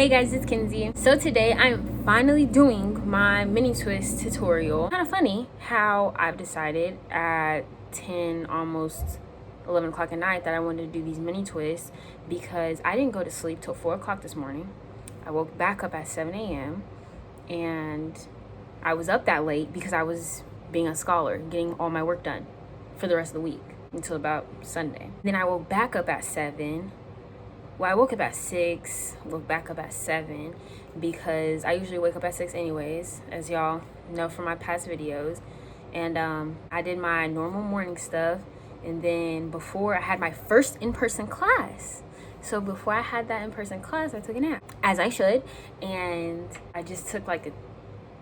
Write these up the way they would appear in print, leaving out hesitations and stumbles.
Hey guys, it's Kenzi. So today I'm finally doing my mini twist tutorial. Kind of funny how I've decided at 10, almost 11 o'clock at night that I wanted to do these mini twists because I didn't go to sleep till 4 o'clock this morning. I woke back up at 7 a.m. and I was up that late because I was being a scholar, getting all my work done for the rest of the week until about Sunday. Then I woke back up at 7. Well, I woke up at 6, woke back up at 7 because I usually wake up at 6 anyways, as y'all know from my past videos. And I did my normal morning stuff. And then before I had my first in-person class. So before I had that in-person class, I took a nap, as I should. And I just took like a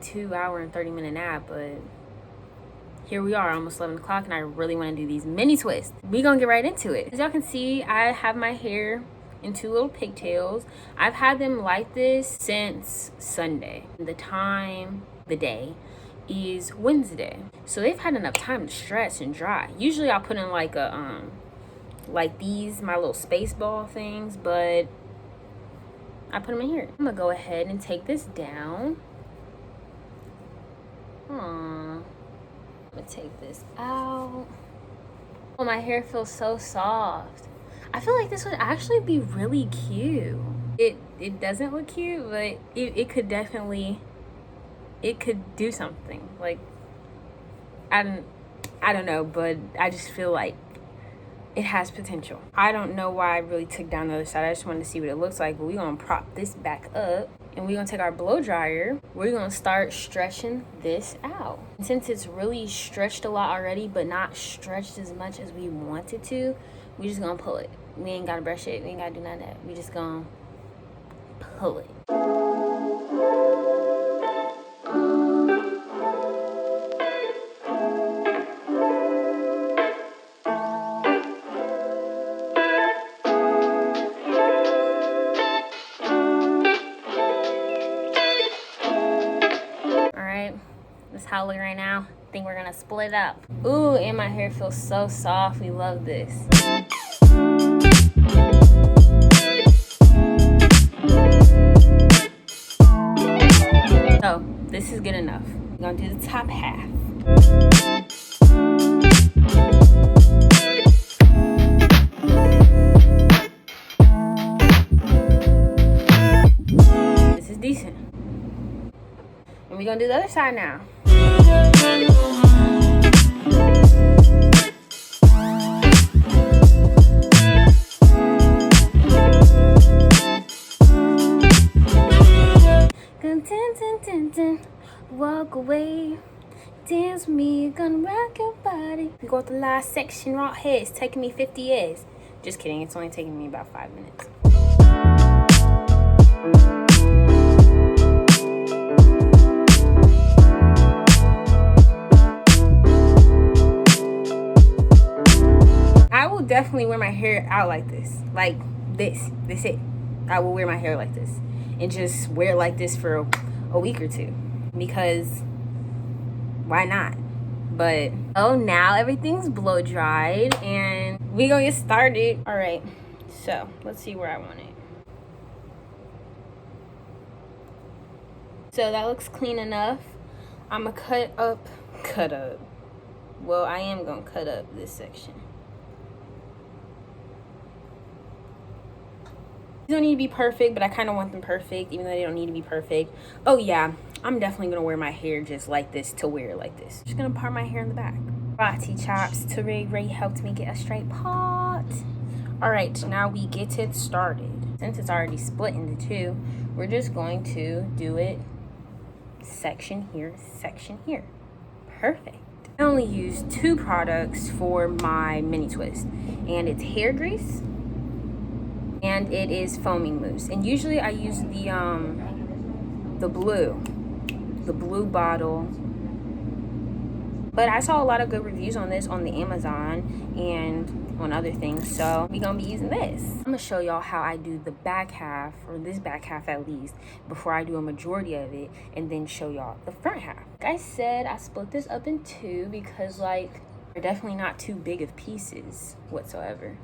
2-hour and 30-minute nap, but here we are, almost 11 o'clock, and I really want to do these mini twists. We gonna get right into it. As y'all can see, I have my hair in 2 little pigtails. I've had them like this since Sunday. The day is Wednesday. So they've had enough time to stretch and dry. Usually I'll put in like a, like these, my little space ball things, but I put them in here. I'm gonna go ahead and take this down. I'm gonna take this out. Oh, my hair feels so soft. I feel like this would actually be really cute. It doesn't look cute, but it could definitely, it could do something. Like, I don't know, but I just feel like it has potential. I don't know why I really took down the other side. I just wanted to see what it looks like, but we're gonna prop this back up and we're gonna take our blow dryer. We're gonna start stretching this out. And since it's really stretched a lot already, but not stretched as much as we want it to, we just gonna pull it. We ain't gotta brush it. We ain't gotta do none of that. We just gonna pull it. All right, that's how it look right now. I think we're gonna split up. Ooh, and my hair feels so soft. We love this. So this is good enough. We're gonna do the top half. This is decent. And we're gonna do the other side now. Walk away, dance with me, gonna rock your body. We got the last section right here. It's taking me 50 years. Just kidding, it's only taking me about 5 minutes. I will definitely wear my hair out like this. Like this. That's it. I will wear my hair like this. And just wear it like this for a week or two. Because why not? But oh, now everything's blow dried and we gonna get started. All right, so let's see where I want it. So that looks clean enough. I'm gonna cut up. Well, I am gonna cut up this section. These don't need to be perfect, but I kind of want them perfect, even though they don't need to be perfect. Oh yeah, I'm definitely gonna wear my hair just like this to wear it like this. Just gonna part my hair in the back. Body chops to Ray helped me get a straight part. All right, now we get it started. Since it's already split into two, we're just going to do it section here, section here. Perfect. I only use 2 products for my mini twist, and it's hair grease and it is foaming mousse. And usually I use the blue bottle, but I saw a lot of good reviews on this on the Amazon and on other things, so we gonna be using this. I'm gonna show y'all how I do the back half, or this back half at least, before I do a majority of it, and then show y'all the front half. Like I said, I split this up in 2 because like they're definitely not too big of pieces whatsoever.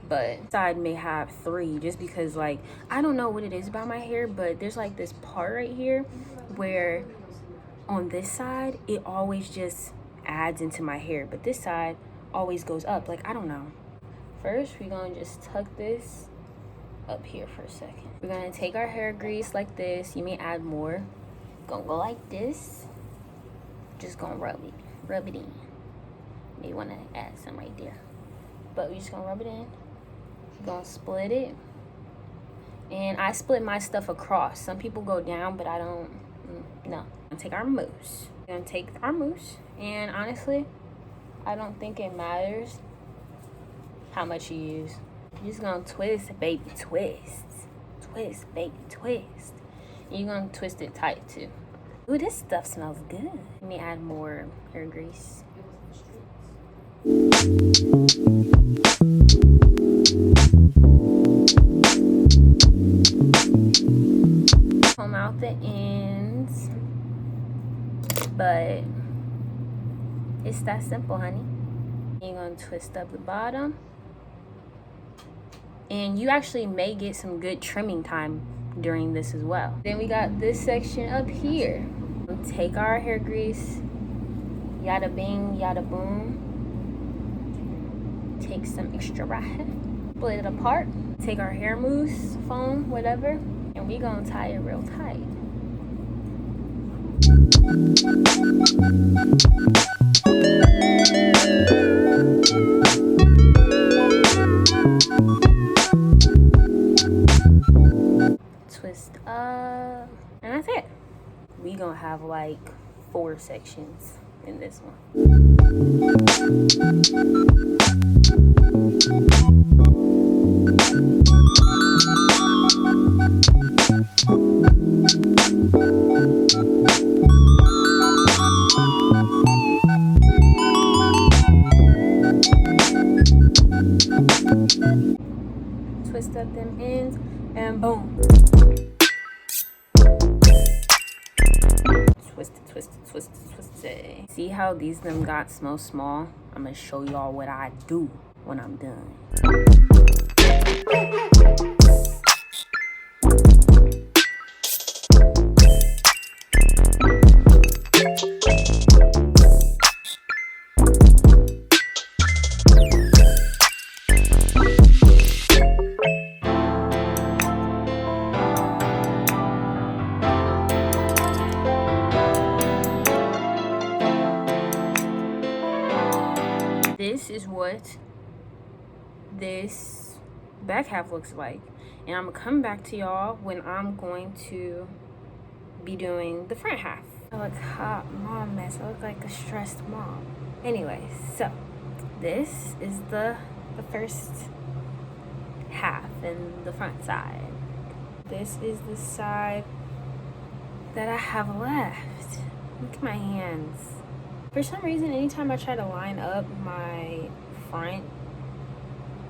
but side may have 3, just because like I don't know what it is about my hair, but there's like this part right here where on this side it always just adds into my hair, but this side always goes up. Like I don't know. First we're gonna just tuck this up here for a second. We're gonna take our hair grease like this. You may add more. Gonna go like this. Just gonna rub it in. Maybe wanna add some right there, but we're just gonna rub it in. Gonna split it, and I split my stuff across. Some people go down, but I don't. No. Gonna take our mousse. We're gonna take our mousse, and honestly, I don't think it matters how much you use. You're just gonna twist, baby, twist. Twist, baby, twist. And you're gonna twist it tight too. Ooh, this stuff smells good. Let me add more hair grease. Comb out the ends, but it's that simple, honey. You're gonna twist up the bottom, and you actually may get some good trimming time during this as well. Then we got this section up here. We'll take our hair grease, yada bing, yada boom. Take some extra right here, split it apart. Take our hair mousse, foam, whatever, and we gonna tie it real tight. Twist up, and that's it. We gonna have like 4 sections in this one. Twist up them ends, and boom. Twist it, twist it, twist it, twist it. See how these them got smell small? I'm gonna show y'all what I do when I'm done. This is what this back half looks like, and I'm gonna come back to y'all when I'm going to be doing the front half. I look hot mom mess. I look like a stressed mom. Anyway, so this is the first half and the front side. This is the side that I have left. Look at my hands. For some reason, anytime I try to line up my front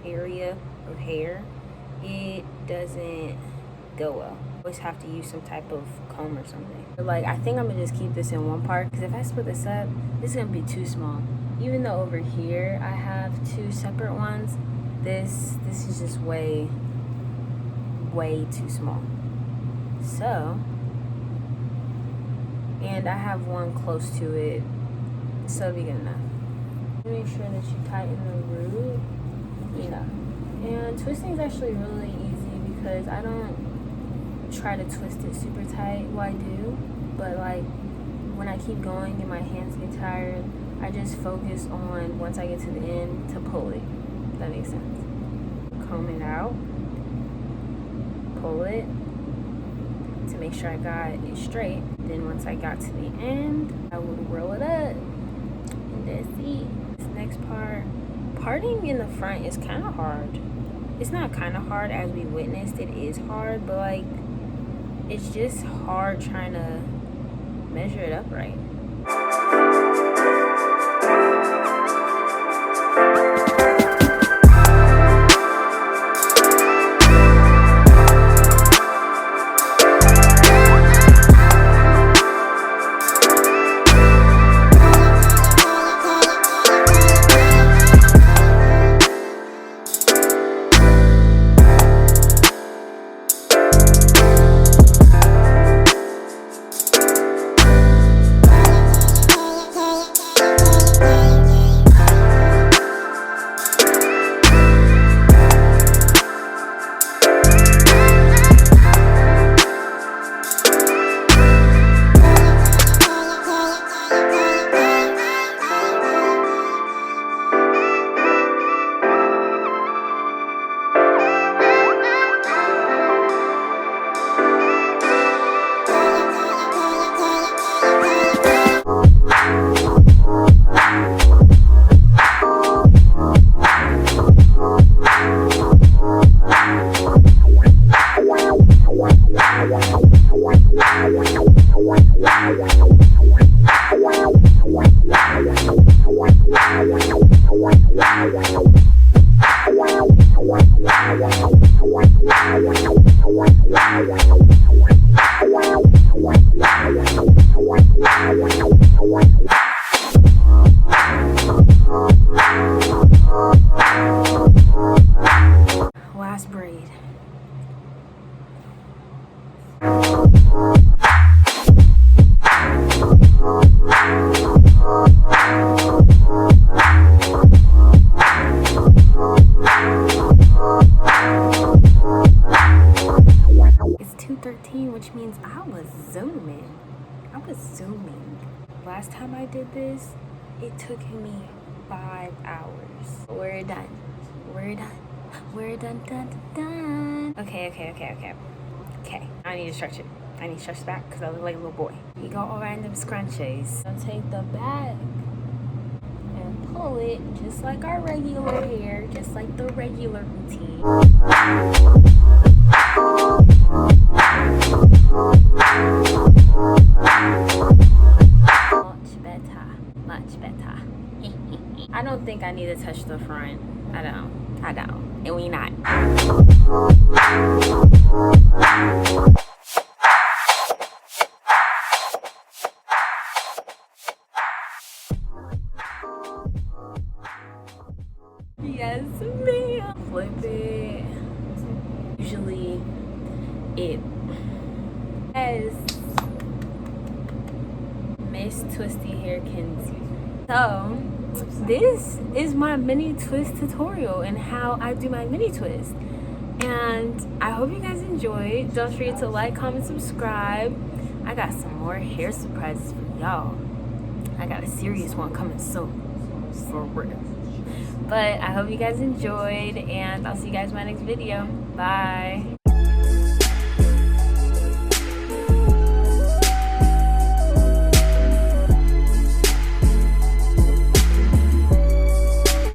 area of hair, it doesn't go well. I always have to use some type of comb or something. But like, I think I'm gonna just keep this in one part, because if I split this up, this is gonna be too small. Even though over here I have 2 separate ones, this is just way too small. So, and I have one close to it, so it'll be good enough. Make sure that you tighten the root, and twisting is actually really easy because I don't try to twist it super tight. Well, I do, but like when I keep going and my hands get tired, I just focus on, once I get to the end, to pull it. If that makes sense. Comb it out, pull it to make sure I got it straight. Then once I got to the end, I would roll it up. That's it. This next part, parting in the front is kind of hard. It's not kind of hard, as we witnessed. It is hard, but like, it's just hard trying to measure it up right. last time I did this, it took me 5 hours. We're done. We're done. We're done, done, done. Okay. I need to stretch it. I need to stretch back because I look like a little boy. You go around them scrunchies. I'll take the bag and pull it just like our regular hair, just like the regular routine. Much better. I don't think I need to touch the front. I don't. And we not. Yes, ma'am. Flip it. Usually it has Miss Twisty Hair Kenzi. So this is my mini twist tutorial and how I do my mini twist. And I hope you guys enjoyed. Don't forget to like, comment, subscribe. I got some more hair surprises for y'all. I got a serious one coming soon. For real. But I hope you guys enjoyed, and I'll see you guys in my next video. Bye.